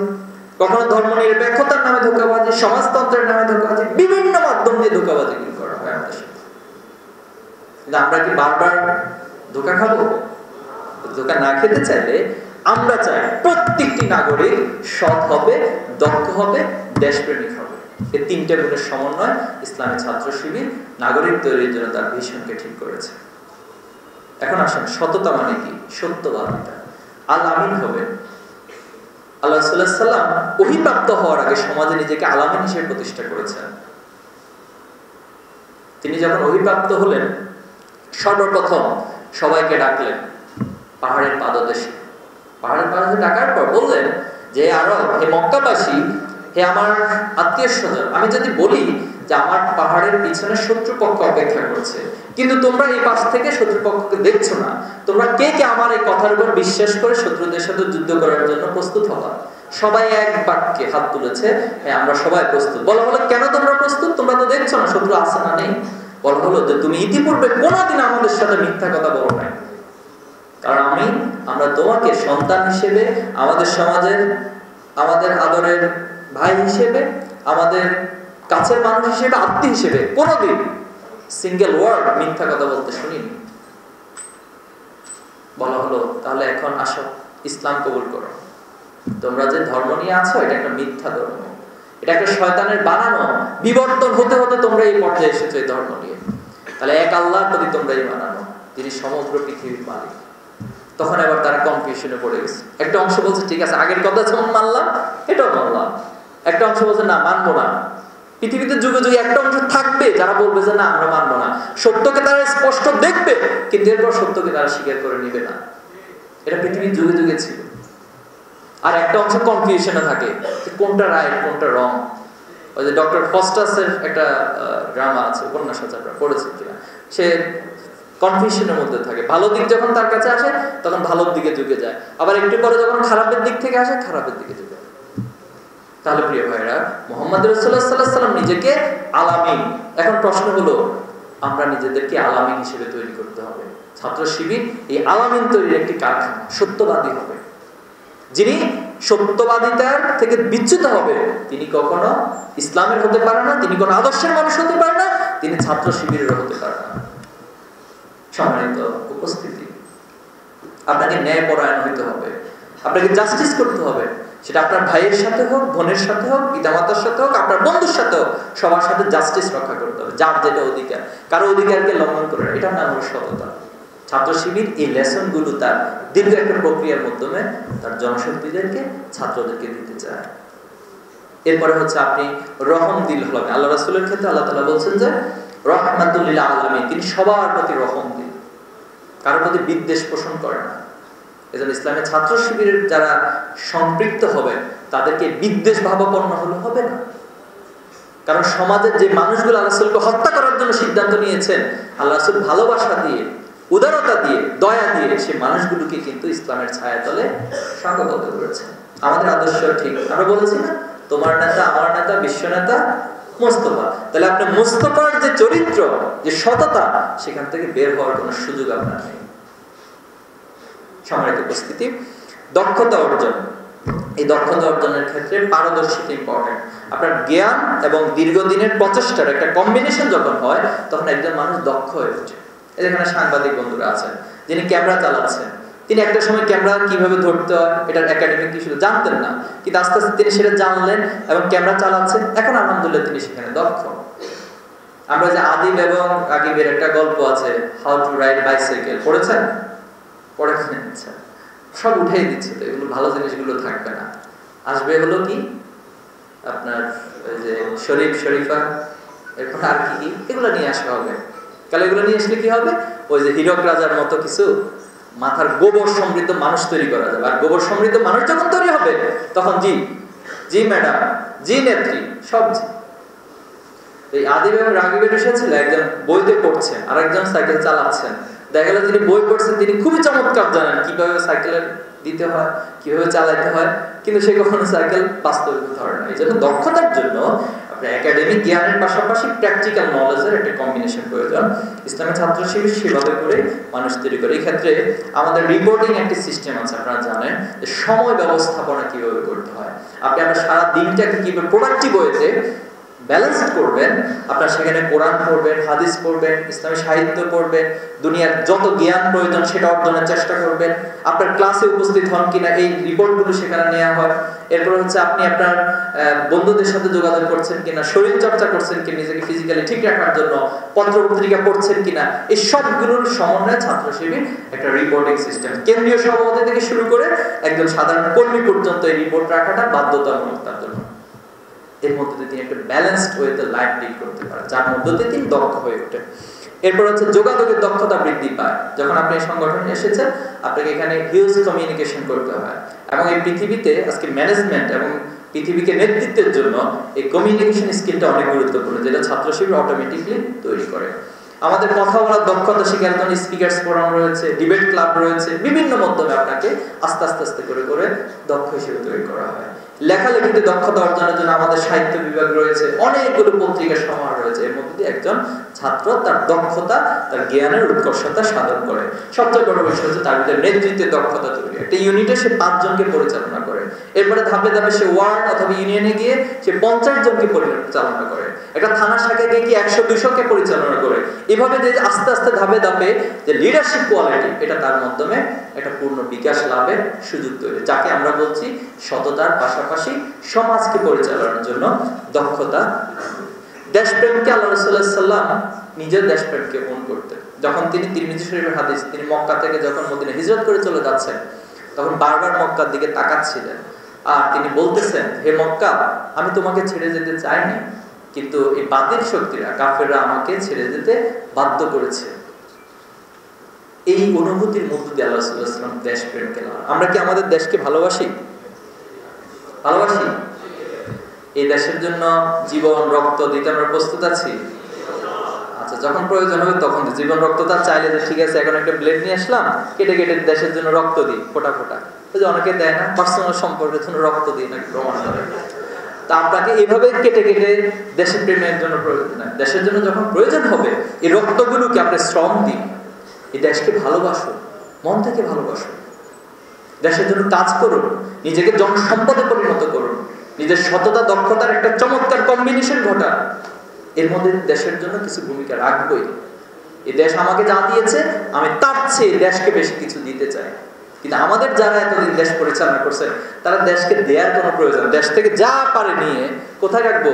কখনো ধর্ম নিরপেক্ষতার নামে ধোঁকাবাজি, সমাজতন্ত্রের নামে ধোঁকাবাজি, বিভিন্ন মাধ্যম দিয়ে ধোঁকাবাজি করা হয় আমাদের সাথে। কিন্তু আমরা কি বারবার ধোঁকা খাবো? ধোঁকা না খেতে চাইলে আমরা চাই প্রত্যেকটি নাগরিক সৎ হবে, দক্ষ হবে, দেশপ্রেমিক হবে। এই তিনটে গুণের সমন্বয় ইসলামী ছাত্র শিবির নাগরিক তৈরির জন্য তার ভিশনকে ঠিক করেছে। এখন আসুন, সততা মানে কি? সত্যবাদিতা। আল আমিন হবে। আল্লাহ রাসূলুল্লাহ সাল্লাল্লাহু আলাইহি ওয়াসাল্লাম ওহীপ্রাপ্ত হওয়ার আগে সমাজে নিজেকে আল আমিন হিসেবে প্রতিষ্ঠা করেছেন। তিনি যখন ওহীপ্রাপ্ত হলেন, সর্বপ্রথম সবাইকে ডাকলেন পাহাড়ের পাদদেশে। পাহাড়ের পাদদেশে ডাকার পর বললেন যে আরব, হে মক্কাবাসী, হে আমার আত্মীয় স্বজন, আমি যদি বলি যে আমার পাহাড়ের পিছনে শত্রুপক্ষ অপেক্ষা করছে, কিন্তু তোমরা এই পাশ থেকে শত্রুপক্ষকে দেখছো না, তোমরা কে কে আমার এই কথার উপর বিশ্বাস করে শত্রুদের সাথে যুদ্ধ করার জন্য প্রস্তুত হবা? সবাই এক বাক্যে হাত তুলেছে, হ্যাঁ আমরা সবাই প্রস্তুত। বলা হলো কেন তোমরা প্রস্তুত? তোমরা তো দেখছো না শত্রু আছে না নেই। বলা হলো যে তুমি ইতিপূর্বে কোনোদিন আমাদের সাথে মিথ্যা কথা বলো নাই, কারণ আমরা তোমাকে সন্তান হিসেবে, আমাদের সমাজের, আমাদের আদরের ভাই হিসেবে, আমাদের কাছের মানুষ হিসেবে, আত্মীয় হিসেবে কোনোদিন সিঙ্গেল ওয়ার্ড মিথ্যা কথা বলতে শুনিনি। বলা হলো তাহলে এখন আসো, ইসলাম কবুল করো। তোমরা যে ধর্ম নিয়ে আছো এটা একটা মিথ্যা ধর্ম, এটা একটা শয়তানের বানানো, বিবর্তন হতে হতে তোমরা এই পর্যায়ে এসেছো এই ধর্ম নিয়ে। তাহলে এক আল্লাহর প্রতি তোমরা এই বানানো, যিনি সমগ্র পৃথিবীর মালিক। তখন আবার তারা কনফিউশনে পড়ে গেছে। একটা অংশ বলছে ঠিক আছে, আগের কথা যেমন মানলাম এটাও মানলাম। একটা অংশ বলছে না, মানবো না। পৃথিবীতে যুগে যুগে একটা অংশ থাকবে যারা বলবে যে না আমরা মানবো না। সত্যকে তারা স্পষ্ট দেখবে, কিন্তু এরপর সত্যকে তারা স্বীকার করে নিবে না। এটা পৃথিবীর যুগে যুগে ছিল। আর একটা অংশ কনফিউশনে থাকে কোনটা রাইট কোনটা রং। ওই যে ডক্টর ফস্টাসের একটা ড্রামা আছে, উপন্যাস আছে, আপনারা পড়েছেন কিনা? সে কনফিউশনের মধ্যে থাকে। ভালো দিক যখন তার কাছে আসে তখন ভালোর দিকে ঝুঁকে যায়, আবার একটু পরে যখন খারাপের দিক থেকে আসে খারাপের দিকে ঝুঁকে যায়। তাহলে প্রিয় ভাইরা, মুহাম্মদ রাসূলুল্লাহ সাল্লাল্লাহু আলাইহি ওয়াসাল্লাম নিজেকে আলামিন। এখন প্রশ্ন হলো, আমরা নিজেদেরকে আলামিন হিসেবে তৈরি করতে হবে। ছাত্র শিবির এই আলামিন তৈরির একটি কারখানা, সত্যবাদী হবে। যিনি সত্যবাদিতার থেকে বিচ্যুত হবে তিনি কখনো ইসলামের হতে পারে না, তিনি কোনো আদর্শের মানুষ হতে পারে না, তিনি ছাত্র শিবিরের হতে পারে না। সম্মানিত উপস্থিতি, আপনাকে ন্যায়পরায়ণ হইতে হবে, আপনাকে জাস্টিস করতে হবে। সেটা আপনার ভাইয়ের সাথে হোক, বোনের সাথে হোক, পিতামাতার সাথে হোক, আপনার বন্ধুর সাথে হোক, সবার সাথে জাস্টিস রক্ষা করতে হবে। যার যেটা অধিকার, কারো অধিকারকে লঙ্ঘন করে, এটার নাম হলো সততা। ছাত্র শিবির এই লেসনগুলো তার দীর্ঘ একটা প্রক্রিয়ার মাধ্যমে তার জনশক্তিদেরকে, ছাত্রদেরকে দিতে চায়। এরপরে হচ্ছে আপনি রহম দিল হবেন। আল্লাহ রাসূলের ক্ষেত্রে আল্লাহ তাআলা বলছেন যে রাহমাতুল লিল আলামিন, তিনি সবার প্রতি রহম দিন, কারোর প্রতি বিদ্বেষ পোষণ করেন না। এজন্য ইসলামের ছাত্র শিবিরের যারা সম্পৃক্ত হবে তাদেরকে বিদ্বেষ ভাবাপন্ন হলে হবে না। কারণ সমাজের যে মানুষগুলো আল্লাহ রাসূলকে হত্যা করার জন্য সিদ্ধান্ত নিয়েছেন, আল্লাহ রাসূল ভালোবাসা দিয়ে, উদারতা দিয়ে, দয়া দিয়ে সেই মানুষগুলোকে কিন্তু ইসলামের ছায়াতলে সংঘবদ্ধ করেছেন। আমাদের আদর্শ ঠিক, আমরা বলেছি না, তোমার নেতা, আমার নেতা, বিশ্ব নেতা মুস্তাফা। তাহলে আপনি মুস্তাফার যে চরিত্র, যে সততা, সেখান থেকে বের হওয়ার কোনো সুযোগ আপনার নেই। সম্মানিত উপস্থিতি, দক্ষতা অর্জন। এই দক্ষতা অর্জনের ক্ষেত্রে পারদর্শিতা ইম্পর্টেন্ট। আপনার জ্ঞান এবং দীর্ঘদিনের প্রচেষ্টার একটা কম্বিনেশন যখন হয়, তখন একজন মানুষ দক্ষ হয়ে ওঠে। এখানে সাংবাদিক বন্ধুরা আছেন, যিনি ক্যামেরা চালাচ্ছেন, তিনি একটা সময় ক্যামেরা কিভাবে ধরতে হয় এটার একাডেমিক কিছু জানতেন না, কিন্তু আস্তে আস্তে তিনি সেটা জানলেন এবং ক্যামেরা চালাচ্ছেন। এখন আলহামদুলিল্লাহ তিনি সেখানে দক্ষ। আমরা যে আদিব এবং আকিবের একটা গল্প আছে, হাউ টু রাইড বাইসাইকেল, পড়েছেন? পড়েছেন? আচ্ছা, সব উঠেই দিচ্ছে, তো এগুলো ভালো জিনিসগুলো থাকবে না। আসবে হলো কি আপনার ওই যে শরীফ, শরীফা, এরপর আর কি এগুলো নিয়ে আসা হবে। তাহলে এগুলো নিয়ে আসলে কি হবে? ওই যে হীরক রাজার মতো কিছু মাথার গোবর সমৃদ্ধ মানুষ তৈরি করা যাবে। আর গোবর সমৃদ্ধ মানুষ যখন তৈরি হবে তখন জি, জি ম্যাডাম, জি নেত্রী, সব জি। এই আদিব এবং রাগিবের বিষয় ছিল, একজন বইতে পড়ছেন আর একজন সাইকেল চালাচ্ছেন। দেখা গেল যিনি বই পড়ছেন তিনি খুবই চমৎকার জানেন কিভাবে সাইকেলের দিতে হয়, কিভাবে চালাতে হয়, কিন্তু সে কখনো সাইকেল বাস্তবে ধরে না। এই জন্য দক্ষতার জন্য আপনার একাডেমিক জ্ঞানের পাশাপাশি প্র্যাকটিক্যাল নলেজের একটা কম্বিনেশন প্রয়োজন। ইসলামের ছাত্র শিবির সেভাবে করে মানুষ তৈরি করে। এই ক্ষেত্রে আমাদের রিপোর্টিং একটি সিস্টেম আছে, আপনারা জানেন যে সময় ব্যবস্থাপনা কিভাবে করতে হয়। আপনার সারা দিনটাকে কিভাবে প্রোডাক্টিভ ওয়েতে ব্যালেন্স করবেন। আপনার সেখানে কোরআন পড়বেন, হাদিস পড়বেন, ইসলামী সাহিত্য পড়বেন, দুনিয়ার যত জ্ঞান প্রয়োজন সেটা অর্জনের চেষ্টা করবেন। আপনার ক্লাসে উপস্থিত হন কিনা এই রিপোর্টগুলো সেখানে নেওয়া হয়। এরপর হচ্ছে আপনি আপনার বন্ধুদের সাথে যোগাযোগ করছেন কিনা, শরীর চর্চা করছেন কিনা, নিজেকে ফিজিক্যালি ঠিক রাখার জন্য পত্র পত্রিকা পড়ছেন কিনা, এই সবগুলোর সমন্বয়ে ছাত্র শিবির একটা রিপোর্টিং সিস্টেম। কেন্দ্রীয় সভাপতি থেকে শুরু করে একজন সাধারণ কর্মী পর্যন্ত এই রিপোর্ট রাখাটা বাধ্যতামূলক তার জন্য। এর মধ্যে দিয়ে তিনি একটা ব্যালেন্সড ওয়েতে লাইফ লিড করতে পারেন, যার মধ্যে দিয়ে তিনি দক্ষ হয়ে ওঠেন। এরপর হচ্ছে যোগাযোগের দক্ষতা বৃদ্ধি পায়। যখন আপনি এই সংগঠনে এসেছেন, আপনাকে এখানে হিউজ কমিউনিকেশন করতে হয়, এবং এই পৃথিবীতে আজকে ম্যানেজমেন্ট এবং পৃথিবীকে নেতৃত্বের জন্য এই কমিউনিকেশন স্কিলটা অনেক গুরুত্বপূর্ণ, যেটা ছাত্র শিবির অটোমেটিকলি তৈরি করে। আমাদের কথা বলার দক্ষতা শেখার জন্য স্পিকার্স ফোরাম রয়েছে, ডিবেট ক্লাব রয়েছে, বিভিন্ন মাধ্যমে আপনাকে আস্তে আস্তে আস্তে করে করে দক্ষ হিসেবে তৈরি করা হয়। লেখালেখিতে দক্ষতা অর্জনের জন্য আমাদের সাহিত্য বিভাগ রয়েছে, অনেকগুলো পত্রিকা সমাহার রয়েছে। এর মধ্যে দিয়ে একজন ছাত্র তার দক্ষতা, তার জ্ঞানের উৎকর্ষতা সাধন করে। সবচেয়ে বড় বিষয় হচ্ছে তার ভিতরে নেতৃত্বের দক্ষতা তৈরি। একটা ইউনিটে সে 5 জনকে পরিচালনা করে, এরপরে ধাপে ধাপে সে ওয়ার্ড অথবা ইউনিয়নে গিয়ে সে 50 জনকে পরিচালনা করে, একটা থানা শাখায় গিয়ে 100-200 কে পরিচালনা করে। এভাবে যে আস্তে আস্তে ধাপে ধাপে যে লিডারশিপ কোয়ালিটি, এটা তার মাধ্যমে একটা পূর্ণ বিকাশ লাভের সুযোগ তৈরি, যাকে আমরা বলছি সততার পাশাপাশি সমাজকে পরিচালনার জন্য দক্ষতা। দেশপ্রেমকে আল্লাহ রাসূলুল্লাহ সাল্লাল্লাহু আলাইহি ওয়াসাল্লাম নিজের দেশপ্রেমকে মন করতেন। যখন তিনি তিরমিজি শরীফের হাদিস, তিনি মক্কা থেকে যখন মদিনা হিজরত করে চলে যাচ্ছেন, তখন বারবার মক্কার দিকে তাকাচ্ছিলেন আর তিনি বলতেছেন, হে মক্কা, আমি তোমাকে ছেড়ে যেতে চাইনি, কিন্তু এই বাতিল শক্তিরা, কাফেররা আমাকে ছেড়ে যেতে বাধ্য করেছে। এই অনুভূতির মধ্য দিয়ে আল্লাহ রাসূলুল্লাহ সাল্লাল্লাহু আলাইহি ওয়াসাল্লাম দেশপ্রেমকে লালন। আমরা কি আমাদের দেশকে ভালোবাসি? ভালোবাসি? এই দেশের জন্য জীবন রক্ত দিতে আমরা প্রস্তুত আছি? আচ্ছা, আচ্ছা, যখন প্রয়োজন হবে তখন জীবন রক্ত তার চাইলে যে ঠিক আছে এখন একটা ব্লেড নিয়ে আসলাম, কেটে কেটে দেশের জন্য রক্ত দিই ফোটা ফোটা, ওই যে অনেকে দেয় না পার্সোনাল সম্পর্কের জন্য রক্ত দিই নাকি প্রমাণ করে। তা আপনাকে এইভাবে কেটে কেটে দেশের প্রেমের জন্য প্রয়োজন নাই, দেশের জন্য যখন প্রয়োজন হবে এই রক্তগুলোকে আপনি শ্রম দিন, এই দেশকে ভালোবাসুন, মন থেকে ভালোবাসুন, দেশের জন্য কাজ করুন, নিজেকে জনসম্পদে পরিণত করুন, নিজের সততা দক্ষতার একটা চমৎকার কম্বিনেশন ঘটান, এর মধ্যে দেশের জন্য কিছু ভূমিকা রাখবই। এই দেশ আমাকে যা দিয়েছে আমি তার চেয়ে দেশকে বেশি কিছু দিতে চাই। কিন্তু আমাদের যারা এতদিন দেশ পরিচালনা করছে তারা দেশকে দেওয়ার কোনো প্রয়োজন, দেশ থেকে যা পারে নিয়ে কোথায় রাখবো?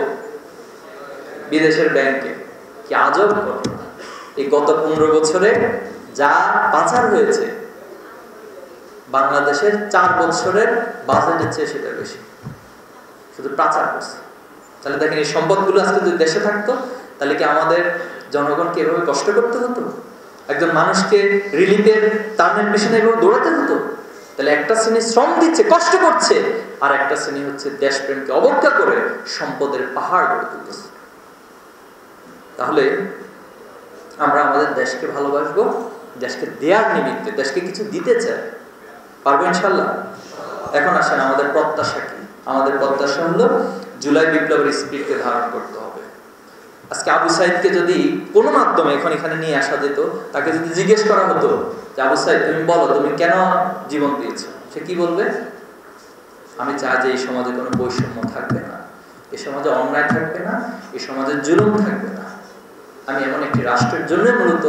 বিদেশের ব্যাংকে। কি আজব ঘটনা! এই গত 15 বছরে যা পাচার হয়েছে বাংলাদেশের 4 বছরের বাজেটের চেয়ে সেটা বেশি, শুধু পাচার করছে। তাহলে দেখেন এই সম্পদগুলো আজকে যদি দেশে থাকতো তাহলে কি আমাদের জনগণকে এভাবে কষ্ট করতে হতো? একজন মানুষকে রিলিফের তার পিছনে এভাবে দৌড়াতে হতো? তাহলে একটা শ্রেণী শ্রম দিচ্ছে, কষ্ট করছে, আর একটা শ্রেণী হচ্ছে দেশপ্রেমকে অবজ্ঞা করে সম্পদের পাহাড় গড়ে তুলতেছে। তাহলে আমরা আমাদের দেশকে ভালোবাসবো, দেশকে দেওয়ার নিমিত্তে, দেশকে কিছু দিতে চাই, পারবো ইনশাল্লাহ। এখন আসেন আমাদের প্রত্যাশা কি? আমাদের প্রত্যাশা হলো জুলাই বিপ্লবের স্পিরিটকে ধারণ করতে হবে। আজকে আবু সাইদকে যদি কোনো মাধ্যমে এখানে নিয়ে আসা যেত, তাকে যদি জিজ্ঞেস করা হতো যে আবু সাইদ তুমি বলো তুমি কেন জীবন দিয়েছো, সে কি বলবে? আমি চাই যে এই সমাজে কোনো বৈষম্য থাকবে না, এই সমাজে অন্যায় থাকবে না, এই সমাজে জুলুম থাকবে না। আমি এমন একটি রাষ্ট্রের জন্য মূলত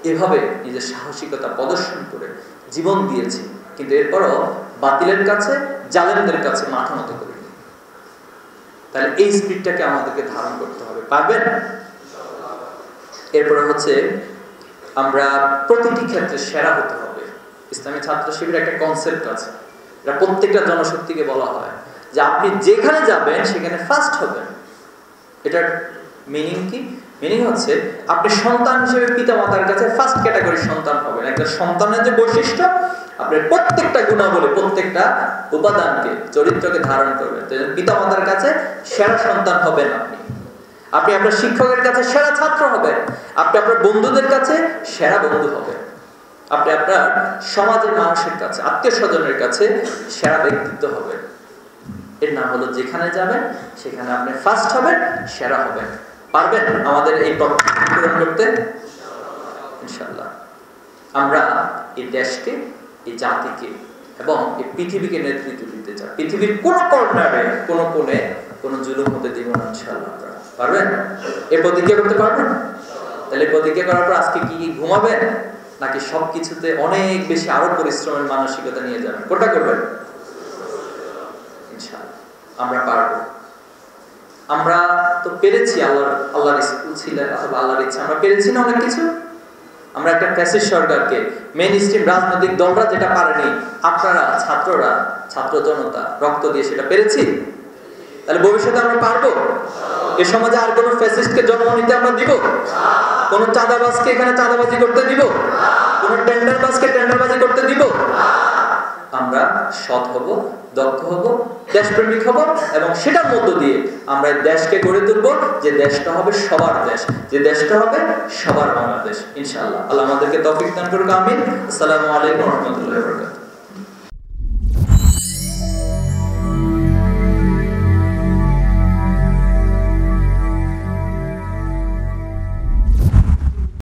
এভাবে নিজের সাহসিকতা প্রদর্শন করে জীবন দিয়েছি, কিন্তু এরপরও বাতিলের কাছে, জালেমদের কাছে মাথা নত করি। তাহলে এই স্পিরিটটাকে আমাদেরকে ধারণ করতে হবে, পারবেন? এরপরে হচ্ছে আমরা প্রতিটি ক্ষেত্রে সেরা হতে হবে। ইসলামী ছাত্র শিবিরের একটা কনসেপ্ট আছে, এটা প্রত্যেকটা জনশক্তিকে বলা হয় যে আপনি যেখানে যাবেন সেখানে ফার্স্ট হবেন। এটার মিনিং কি? মিনিং হচ্ছে আপনি সন্তান হিসেবে পিতা মাতার কাছে ফার্স্ট ক্যাটাগরির সন্তান হবেন। একটা সন্তানের যে বৈশিষ্ট্য, আপনার প্রত্যেকটা গুণাবলী, প্রত্যেকটা উপাদানকে, চরিত্রকে ধারণ করবেন। পিতা মাতার কাছে সেরা সন্তান হবেন আপনি। আপনি আপনার শিক্ষকের কাছে সেরা ছাত্র হবেন। আপনি আপনার বন্ধুদের কাছে সেরা বন্ধু হবেন। আপনি আপনার সমাজের মানুষের কাছে, আত্মীয় স্বজনের কাছে সেরা ব্যক্তিত্ব হবেন। এর নাম হলো যেখানে যাবেন সেখানে আপনি ফার্স্ট হবেন, সেরা হবেন। পারবেন আমাদের এই প্রত্যাশা পূরণ করতে? ইনশাআল্লাহ। আমরা এই দেশকে, এই জাতিকে এবং এই পৃথিবীকে নেতৃত্ব দিতে চাই। পৃথিবীর কোনো কর্নারে, কোনো কোণে কোনো জুলুম হতে দিব না ইনশাআল্লাহ। পারবেন? এই প্রতিজ্ঞা করতে পারবেন? তাহলে প্রতিজ্ঞা করার পর আজকে কি ঘুমাবেন, নাকি সবকিছুতে অনেক বেশি আরো পরিশ্রমের মানসিকতা নিয়ে যাবেন? কোনটা করবেন? ইনশাআল্লাহ আমরা পারবো। আমরা তো পেরেছি, আল্লাহর স্কুল ছিল অথবা আল্লাহর ইচ্ছা, আমরা পেরেছি না অনেক কিছু। আমরা একটা ফ্যাসিস্ট সরকারকে, মেইন স্ট্রিম রাজনৈতিক দলরা যেটা পারেনি, আপনারা ছাত্ররা, ছাত্র জনতা রক্ত দিয়ে সেটা পেরেছি। তাহলে ভবিষ্যতে আমরা পারবো? এ সমাজে আর কোনো ফ্যাসিস্টকে জন্ম নিতে আমরা দিব? কোন চাঁদাবাজকে এখানে চাঁদাবাজি করতে দিব? কোন টেন্ডারবাজকে টেন্ডারবাজি করতে দিব? আমরা সৎ হব, দক্ষ হব, দেশপ্রেমিক হব এবং সেটার মধ্য দিয়ে আমরা দেশকে গড়ে তুলব, যে দেশটা হবে সবার দেশ, যে দেশটা হবে সবার বাংলাদেশ ইনশাআল্লাহ। আল্লাহ আমাদেরকে তৌফিক দান করুক, আমিন। আসসালামু আলাইকুম ওয়া রাহমাতুল্লাহি ওয়া বারাকাতুহু।